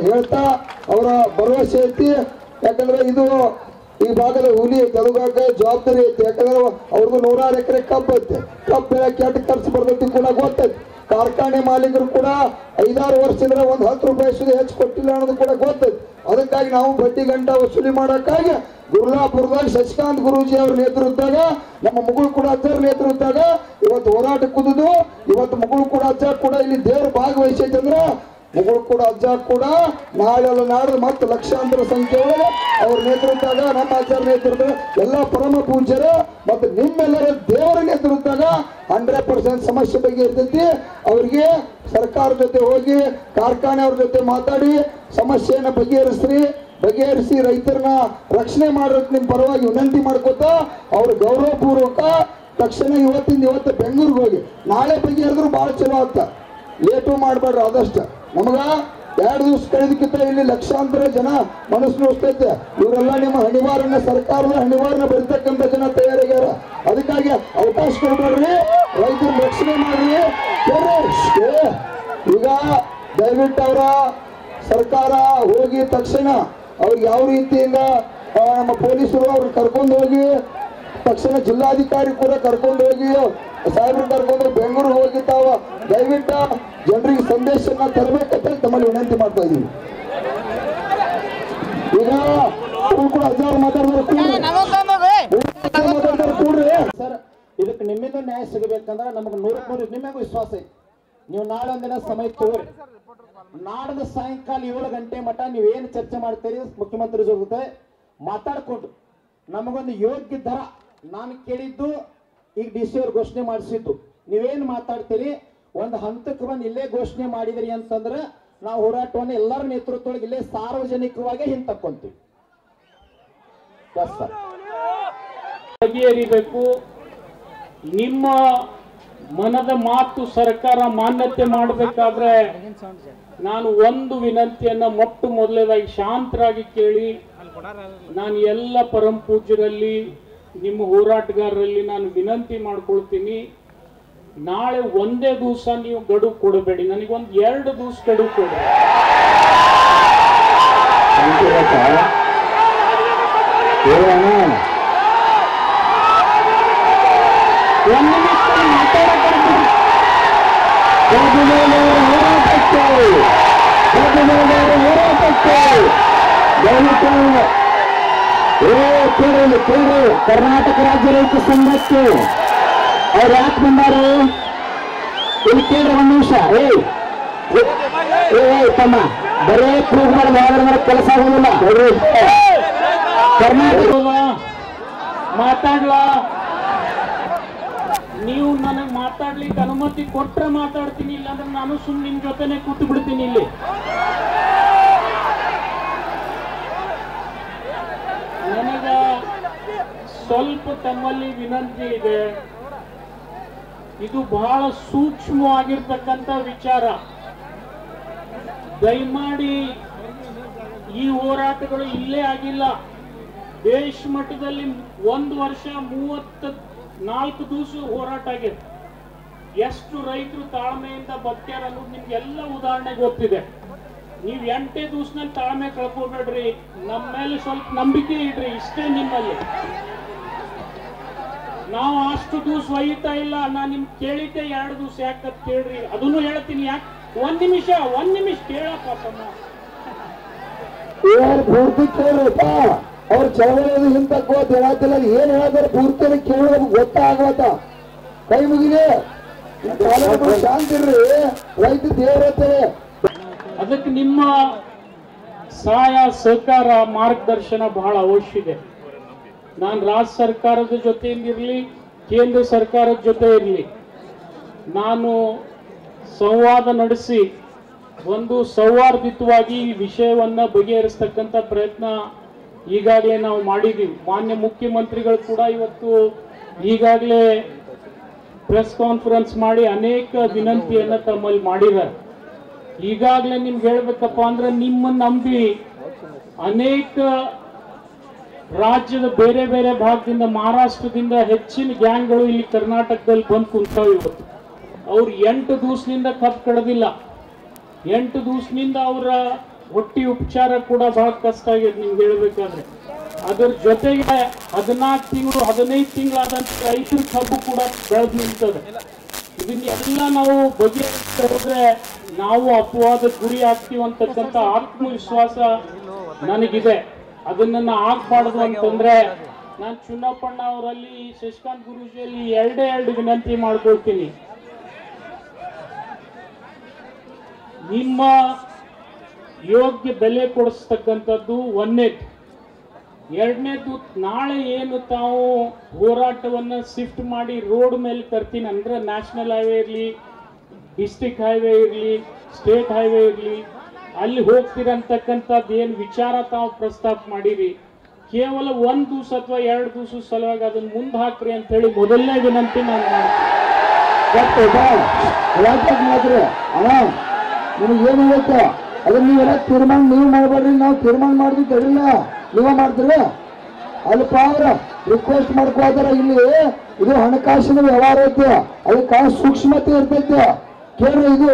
ಹೇಳ್ತಾ ಅವರ ಭರವಸೆ ಐತಿ. ಯಾಕಂದ್ರೆ ಇದು ಈ ಭಾಗದ ಹುಲಿ ಗದಗಾಕ ಜವಾಬ್ದಾರಿ ಐತಿ. ಯಾಕಂದ್ರೆ ಅವ್ರದ್ದು 100 ಎಕರೆ ಕಬ್ಬು ಐತೆ. ಕಬ್ಬು ಬೆಳಕ್ಕೆ ಎಷ್ಟು ಖರ್ಚು ಬರ್ತೈತಿ ಕೂಡ ಗೊತ್ತೈತಿ. ಕಾರ್ಖಾನೆ ಮಾಲೀಕರು ಕೂಡ 5-6 ವರ್ಷದಿಂದ ಒಂದು 10 ರೂಪಾಯಿ ಹೆಚ್ಚು ಕೊಟ್ಟಿಲ್ಲ ಅನ್ನೋದು ಕೂಡ ಗೊತ್ತೈತಿ. ಅದಕ್ಕಾಗಿ ನಾವು ಬಡ್ಡಿ ಗಂಟ ವಸೂಲಿ ಮಾಡೋಕ್ಕಾಗಿ ಗುರುಲಾಪುರದಾಗ ಶಶಿಕಾಂತ್ ಗುರೂಜಿ ಅವ್ರ ನೇತೃತ್ವದಾಗ ನಮ್ಮ ಮುಗುಳು ಕೂಡ ಅಜ್ಜರ ನೇತೃತ್ವದಾಗ ಇವತ್ತು ಹೋರಾಟ ಕುದಿದು ಇವತ್ತು ಮುಗುಳು ಕೂಡ ಅಜ್ಜ ಕೂಡ ಇಲ್ಲಿ ದೇವ್ರ ಭಾಗವಹಿಸೈತೆ ಅಂದ್ರೆ ಮುಗುಳು ಕೂಡ ಅಜ್ಜ ಕೂಡ ನಾಳೆ ನಾಡ್ದು ಮತ್ತೆ ಲಕ್ಷಾಂತರ ಸಂಖ್ಯೆ ಒಳಗೆ ಅವ್ರ ನೇತೃತ್ವದಾಗ ನಮ್ಮ ಅಜ್ಜರ ನೇತೃತ್ವ ಎಲ್ಲ ಪರಮ ಪೂಜ್ಯರು ಮತ್ತು ನಿಮ್ಮೆಲ್ಲರ ದೇವರ ನೇತೃತ್ವದಾಗ 100% ಸಮಸ್ಯೆ ಬಗ್ಗೆ ಇರ್ತೈತಿ. ಅವರಿಗೆ ಸರ್ಕಾರ ಜೊತೆ ಹೋಗಿ ಕಾರ್ಖಾನೆ ಅವ್ರ ಜೊತೆ ಮಾತಾಡಿ ಸಮಸ್ಯೆಯನ್ನು ಬಗೆಹರಿಸಿ ರೈತರನ್ನ ರಕ್ಷಣೆ ಮಾಡೋದು ನಿಮ್ಮ ಪರವಾಗಿ ವಿನಂತಿ ಮಾಡ್ಕೋತಾ ಅವ್ರ ಗೌರವಪೂರ್ವಕ ತಕ್ಷಣ ಇವತ್ತು ಬೆಂಗಳೂರಿಗೆ ಹೋಗಿ ನಾಳೆ ಬಗೆಹರಿದ್ರು ಭಾಳ ಚಲೋ ಆಗ್ತ. ಲೇಟು ಮಾಡಬೇಡ್ರಿ. ಆದಷ್ಟು ನಮಗ 2 ದಿವಸ ಕಳೆದಕ್ಕಿಂತ ಇಲ್ಲಿ ಲಕ್ಷಾಂತರ ಜನ ಮನಸ್ಸು ನೋಡ್ತೈತೆ. ಇವರೆಲ್ಲ ನಿಮ್ಮ ಹಣಿವಾರನ್ನ ಸರ್ಕಾರದ ಹಣಿವಾರನ್ನ ಬರೀತಕ್ಕಂಥ ಜನ ತಯಾರಾಗ್ಯಾರ. ಅದಕ್ಕಾಗಿ ಅವಕಾಶ ಕೊಡ್ಬೇಡ್ರಿ, ರೈತರ ರಕ್ಷಣೆ ಮಾಡ್ರಿ. ಈಗ ದಯವಿಟ್ಟು ಅವರ ಸರ್ಕಾರ ಹೋಗಿ ತಕ್ಷಣ ಅವ್ರಿಗೆ ಯಾವ ರೀತಿಯಿಂದ ನಮ್ಮ ಪೊಲೀಸರು ಅವ್ರನ್ನ ಕರ್ಕೊಂಡು ಹೋಗಿ ತಕ್ಷಣ ಜಿಲ್ಲಾಧಿಕಾರಿ ಕೂಡ ಕರ್ಕೊಂಡು ಹೋಗಿ ಸಾಹೇಬ್ರು ಕರ್ಕೊಂಡು ಬೆಂಗಳೂರಿಗೆ ಹೋಗಿ ತಾವು ದಯವಿಟ್ಟು ಜನರಿಗೆ ಸಂದೇಶನ ತರಬೇಕಂತ ತಮ್ಮಲ್ಲಿ ವಿನಂತಿ ಮಾಡ್ತಾ ಇದ್ದೀವಿ. ಈಗ ಕೂಡ ಹಜಾರು ಮಾತಾಡಿದ್ರೆ ಕೂಡ್ರಿ ಸರ್. ಇದಕ್ಕೆ ನಿಮ್ಮಿಂದ ನ್ಯಾಯ ಸಿಗಬೇಕಂದ್ರೆ ನಮಗೆ 100% ನಿಮಗೂ ವಿಶ್ವಾಸ ಐತಿ. ನೀವು ನಾಳೆ ಒಂದಿನ ಸಮಯ ತಗೋರಿ. ನಾಡದ ಸಾಯಂಕಾಲ 7 ಗಂಟೆ ಮಟ್ಟ ನೀವೇನು ಚರ್ಚೆ ಮಾಡ್ತೀರಿ ಮುಖ್ಯಮಂತ್ರಿ ಜೊತೆ ಮಾತಾಡ್ಕೊಂಡು ನಮಗೊಂದು ಯೋಗ್ಯ ದರ ನಾನು ಕೇಳಿದ್ದು ಈಗ DC ಅವ್ರು ಘೋಷಣೆ ಮಾಡಿಸಿದ್ದು ನೀವೇನು ಮಾತಾಡ್ತೀರಿ ಒಂದು ಹಂತಕ್ಕೆ ಬಂದು ಇಲ್ಲೇ ಘೋಷಣೆ ಮಾಡಿದ್ರಿ ಅಂತಂದ್ರೆ ನಾವು ಹೋರಾಟವನ್ನು ಎಲ್ಲರ ನೇತೃತ್ವದೊಳಗೆ ಇಲ್ಲೇ ಸಾರ್ವಜನಿಕವಾಗಿ ಹಿಂತಕ್ಕೊಂತೀವಿ. ಬಗೆಹರಿಬೇಕು. ನಿಮ್ಮ ಮನದ ಮಾತು ಸರ್ಕಾರ ಮಾನ್ಯತೆ ಮಾಡಬೇಕಾದ್ರೆ ನಾನು ಒಂದು ವಿನಂತಿಯನ್ನ ಮೊದಲನೇದಾಗಿ ಶಾಂತರಾಗಿ ಕೇಳಿ. ನಾನು ಎಲ್ಲ ಪರಮ ಪೂಜ್ಯರಲ್ಲಿ ನಿಮ್ಮ ಹೋರಾಟಗಾರರಲ್ಲಿ ನಾನು ವಿನಂತಿ ಮಾಡ್ಕೊಳ್ತೀನಿ, ನಾಳೆ ಒಂದೇ ದಿವಸ ನೀವು ಗಡುವು ಕೊಡಬೇಡಿ, ನನಗೊಂದು 2 ದಿವಸ ಗಡುವು ಕೊಡಿ. ಕರ್ನಾಟಕ ರಾಜ್ಯ ರೈತ ಸಂಘಕ್ಕೆ ಅವ್ರು ಯಾಕೆ ಬಂದಾರು ಇಲ್ಲಿ ಕೇಳ್ರಿ 1 ನಿಮಿಷ. ತಮ್ಮ ಬರೇ ಪ್ರೂಫ್ ಮಾಡಿ ಕೆಲಸ ಆಗೋದಿಲ್ಲ. ಕರ್ನಾಟಕ ಮಾತಾಡ್ಲಾ, ನೀವು ನನಗೆ ಮಾತಾಡ್ಲಿಕ್ಕೆ ಅನುಮತಿ ಕೊಟ್ರೆ ಮಾತಾಡ್ತೀನಿ, ಇಲ್ಲಾಂದ್ರೆ ನಾನು ಸುಮ್ಮನೆ ನಿಮ್ ಜೊತೆನೆ ಕೂತು ಬಿಡ್ತೀನಿ ಇಲ್ಲಿ. ನನಗ ಸ್ವಲ್ಪ ತಮ್ಮಲ್ಲಿ ವಿನಂತಿ ಇದೆ. ಇದು ಬಹಳ ಸೂಕ್ಷ್ಮವಾಗಿರ್ತಕ್ಕಂಥ ವಿಚಾರ. ದಯಮಾಡಿ ಈ ಹೋರಾಟಗಳು ಇಲ್ಲೇ ಆಗಿಲ್ಲ, ದೇಶ ಮಟ್ಟದಲ್ಲಿ 1 ವರ್ಷ 34 ದಿವಸ ಹೋರಾಟ ಆಗಿದೆ. ಎಷ್ಟು ರೈತರು ತಾಳ್ಮೆಯಿಂದ ಬದುಕ್ಯಾರ ಅನ್ನೋದು ನಿಮ್ಗೆಲ್ಲ ಉದಾಹರಣೆ ಗೊತ್ತಿದೆ. ನೀವು 8 ದಿವಸನಲ್ಲಿ ತಾಳ್ಮೆ ಕಳ್ಕೋಬೇಡ್ರಿ, ನಮ್ಮ ಮೇಲೆ ಸ್ವಲ್ಪ ನಂಬಿಕೆ ಇಡ್ರಿ, ಇಷ್ಟೇ ನಿಮ್ಮಲ್ಲಿ. ನಾವು ಅಷ್ಟು ದಿವಸ ಒಯ್ತಾ ಇಲ್ಲ. ನಾನು ನಿಮ್ಗೆ ಕೇಳಿದ್ದೆ 2 ದಿವಸ ಯಾಕಂತ ಕೇಳ್ರಿ, ಅದನ್ನು ಹೇಳ್ತೀನಿ. ಯಾಕೆ 1 ನಿಮಿಷ ಕೇಳಪ್ಪ ತಮ್ಮ. ಪೂರ್ತಿ ಕೇಳ್ರಪ್ಪ. ಅವ್ರು ಚಳವಳಿ ಹಿಂತಕ್ಕೆ ಹೋದ್ ಹೇಳತ್ತಿಲ್ಲ, ಏನ್ ಹೇಳಿದ್ರೆ ಪೂರ್ತಿ ಕೇಳೋದು ಗೊತ್ತಾಗತ್ತ. ಕೈ ಮುಗಿದೆ ಶಾಂತಿ ಇರ್ರಿ, ರೈತ ದೇವರತ್ತೇವೆ. ಅದಕ್ಕೆ ನಿಮ್ಮ ಸಹಾಯ ಸಹಕಾರ ಮಾರ್ಗದರ್ಶನ ಬಹಳ ಅವಶ್ಯ ಇದೆ. ನಾನು ರಾಜ್ಯ ಸರ್ಕಾರದ ಜೊತೆಯಿಂದಿರಲಿ, ಕೇಂದ್ರ ಸರ್ಕಾರದ ಜೊತೆ ಇರಲಿ, ನಾನು ಸಂವಾದ ನಡೆಸಿ ಒಂದು ಸೌಹಾರ್ದಿತವಾಗಿ ಈ ವಿಷಯವನ್ನು ಬಗೆಹರಿಸ್ತಕ್ಕಂಥ ಪ್ರಯತ್ನ ಈಗಾಗಲೇ ನಾವು ಮಾಡಿದ್ದೀವಿ. ಮಾನ್ಯ ಮುಖ್ಯಮಂತ್ರಿಗಳು ಕೂಡ ಇವತ್ತು ಈಗಾಗಲೇ ಪ್ರೆಸ್ ಕಾನ್ಫರೆನ್ಸ್ ಮಾಡಿ ಅನೇಕ ವಿನಂತಿಯನ್ನು ತಮ್ಮಲ್ಲಿ ಮಾಡಿದ್ದಾರೆ. ಈಗಾಗಲೇ ನಿಮ್ಗೆ ಹೇಳ್ಬೇಕಪ್ಪ ಅಂದ್ರೆ ನಿಮ್ಮನ್ನು ನಂಬಿ ಅನೇಕ ರಾಜ್ಯದ ಬೇರೆ ಬೇರೆ ಭಾಗದಿಂದ, ಮಹಾರಾಷ್ಟ್ರದಿಂದ ಹೆಚ್ಚಿನ ಗ್ಯಾಂಗ್ಗಳು ಇಲ್ಲಿ ಕರ್ನಾಟಕದಲ್ಲಿ ಬಂದು ಕುಂತಾವೆ. ಇವತ್ತು ಅವ್ರು 8 ದಿವಸದಿಂದ ಕಬ್ಬು ಕಡ್ದಿಲ್ಲ. 8 ದಿವಸದಿಂದ ಅವರ ಹೊಟ್ಟಿ ಉಪಚಾರ ಕೂಡ ಬಹಳ ಕಷ್ಟ ಆಗಿದೆ ನಿಮ್ಗೆ ಹೇಳ್ಬೇಕಾದ್ರೆ. ಅದ್ರ ಜೊತೆಗೆ 14 ತಿಂಗಳು 15 ತಿಂಗಳಾದಂತ ರೈತರ ಕಬ್ಬು ಕೂಡ ಬೆಳೆದು ನಿಲ್ತದೆ. ಇದನ್ನೆಲ್ಲ ನಾವು ಬಗೆಹರಿಸ್ತಾ ಹೋದ್ರೆ ನಾವು ಅಪವಾದ ಗುರಿ ಆಗ್ತೀವಿ ಅಂತಕ್ಕಂಥ ಆತ್ಮವಿಶ್ವಾಸ ನನಗಿದೆ. ಅದನ್ನ ಆಗ್ಬಾರ್ದು ಅಂತಂದ್ರೆ ನಾನು ಚುನ್ನಪ್ಪಣ್ಣ ಅವರಲ್ಲಿ, ಶಶಿಕಾಂತ್ ಗುರೂಜಿಯಲ್ಲಿ ಎರಡು ವಿನಂತಿ ಮಾಡ್ಕೊಳ್ತೀನಿ. ನಿಮ್ಮ ಯೋಗ್ಯ ಬೆಲೆ ಕೊಡಿಸ್ತಕ್ಕಂಥದ್ದು ಒಂದನೇದು. ಎರಡನೇದು, ನಾಳೆ ಏನು ತಾವು ಹೋರಾಟವನ್ನ ಶಿಫ್ಟ್ ಮಾಡಿ ರೋಡ್ ಮೇಲೆ ತರ್ತೀನಿ ಅಂದ್ರೆ ನ್ಯಾಷನಲ್ ಹೈವೇ ಇರಲಿ, ಡಿಸ್ಟ್ರಿಕ್ಟ್ ಹೈವೇ ಇರಲಿ, ಸ್ಟೇಟ್ ಹೈವೇ ಇರಲಿ, ಅಲ್ಲಿ ಹೋಗ್ತಿರಂತಕ್ಕಂಥದ್ದು ಏನು ವಿಚಾರ ತಾವು ಪ್ರಸ್ತಾಪ ಮಾಡಿರಿ, ಕೇವಲ 1 ದಿವಸ ಅಥವಾ 2 ದಿವಸ ಸಲುವಾಗಿ ಅದನ್ನ ಮುಂದೆ ಹಾಕ್ರಿ ಅಂತ ಹೇಳಿ ಮೊದಲನೇ ವಿನಂತಿ ನಾನು ಮಾಡ್ತೀನಿ. ಅಣ್ಣ ನಿಮ್ಗೆ ಏನು ಹೇಳುತ್ತೆ ಅದನ್ನ ನೀವೆಲ್ಲ ತೀರ್ಮಾನ ನೀವು ಮಾಡಬೇಡ್ರಿ, ನಾವು ತೀರ್ಮಾನ ಮಾಡಿದ್ವಿ ತಡಿಲ್ಲ, ನೀವೇ ಮಾಡ್ತೀರಿ. ಅಲ್ಪ ಅವ್ರ ರಿಕ್ವೆಸ್ಟ್ ಮಾಡ್ಕೋತಾರ. ಇಲ್ಲಿ ಇದು ಹಣಕಾಸಿನ ವ್ಯವಹಾರ ಐತಿ, ಅದಕ್ಕೆ ಸೂಕ್ಷ್ಮತೆ ಇರ್ತೈತಿ. ಕೇಳ್ರಿ, ಇದು